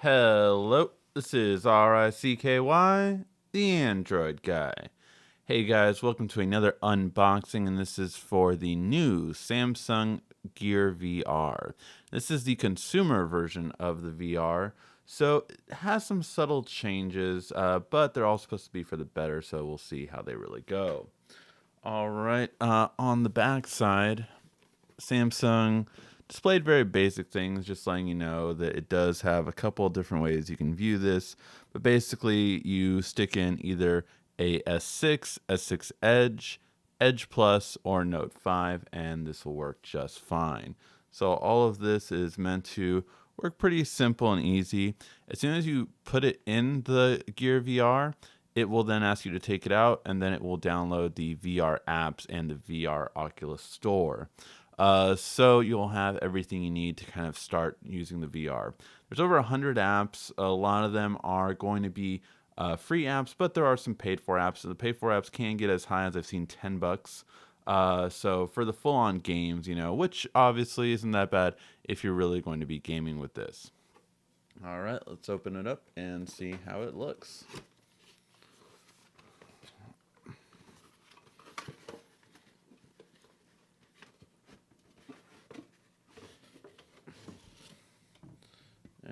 Hello, this is RICKY, the Android guy. Hey guys, welcome to another unboxing, and this is for the new Samsung Gear VR. This is the consumer version of the VR, so it has some subtle changes, but they're all supposed to be for the better, so we'll see how they really go. All right, on the back side, Samsung displayed very basic things, just letting you know that it does have a couple of different ways you can view this. But basically, you stick in either a S6, S6 Edge, Edge Plus, or Note 5, and this will work just fine. So all of this is meant to work pretty simple and easy. As soon as you put it in the Gear VR, it will then ask you to take it out, and then it will download the VR apps and the VR Oculus Store. So you'll have everything you need to kind of start using the VR. There's over 100 apps. A lot of them are going to be free apps, but there are some paid for apps. So the paid for apps can get as high as I've seen $10. So for the full on games, which obviously isn't that bad if you're really going to be gaming with this. All right, let's open it up and see how it looks.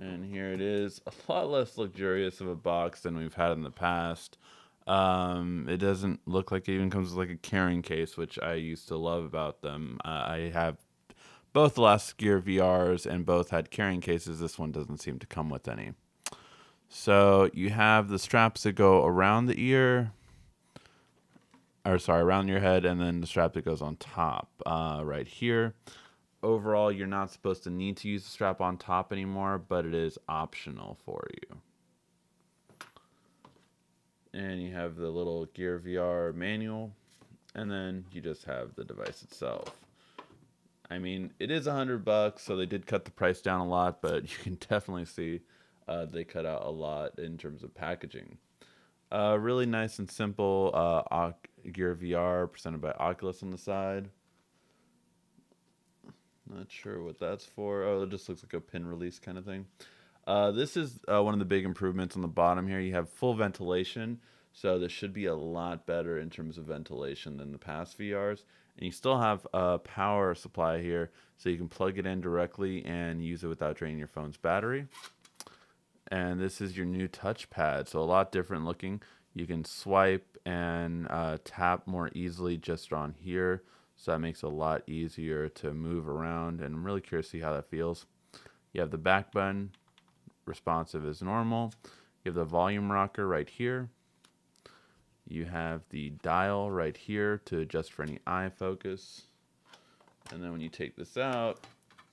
And here it is, a lot less luxurious of a box than we've had in the past. It doesn't look like it even comes with like a carrying case, which I used to love about them. I have both the last Gear VRs and both had carrying cases. This one doesn't seem to come with any. So you have the straps that go around the ear, around your head, and then the strap that goes on top right here. Overall, you're not supposed to need to use the strap on top anymore, but it is optional for you. And you have the little Gear VR manual, and then you just have the device itself. I mean, it is $100, so they did cut the price down a lot, but you can definitely see they cut out a lot in terms of packaging. Really nice and simple Gear VR presented by Oculus on the side. Not sure what that's for. Oh, it just looks like a pin release kind of thing. This is one of the big improvements on the bottom here. You have full ventilation, so this should be a lot better in terms of ventilation than the past VRs. And you still have a power supply here, so you can plug it in directly and use it without draining your phone's battery. And this is your new touchpad, so a lot different looking. You can swipe and tap more easily just on here. So that makes it a lot easier to move around, and I'm really curious to see how that feels. You have the back button, responsive as normal. You have the volume rocker right here. You have the dial right here to adjust for any eye focus. And then when you take this out,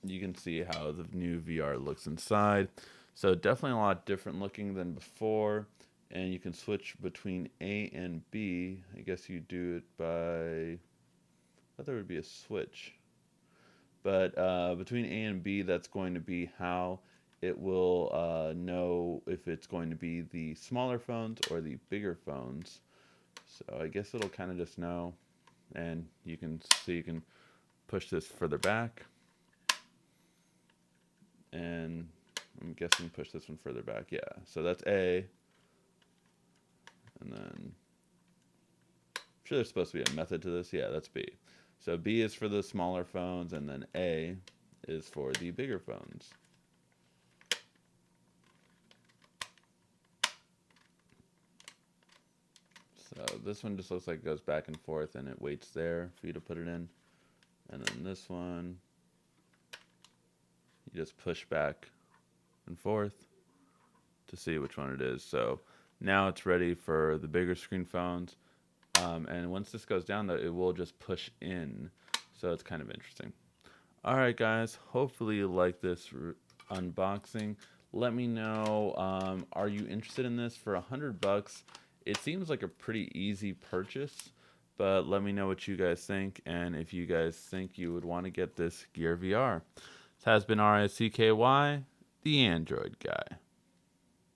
you can see how the new VR looks inside. So definitely a lot different looking than before. And you can switch between A and B. I guess you do it by... I thought there would be a switch. But between A and B, that's going to be how it will know if it's going to be the smaller phones or the bigger phones. So I guess it'll kind of just know. And you can see you can push this further back. And I'm guessing push this one further back. Yeah, so that's A. And then, I'm sure there's supposed to be a method to this. Yeah, that's B. So B is for the smaller phones, and then A is for the bigger phones. So this one just looks like it goes back and forth, and it waits there for you to put it in. And then this one, you just push back and forth to see which one it is. So now it's ready for the bigger screen phones. And once this goes down, though, it will just push in. So it's kind of interesting. All right, guys. Hopefully you like this unboxing. Let me know, are you interested in this for $100? It seems like a pretty easy purchase, but let me know what you guys think, and if you guys think you would want to get this Gear VR. This has been RICKY, the Android guy.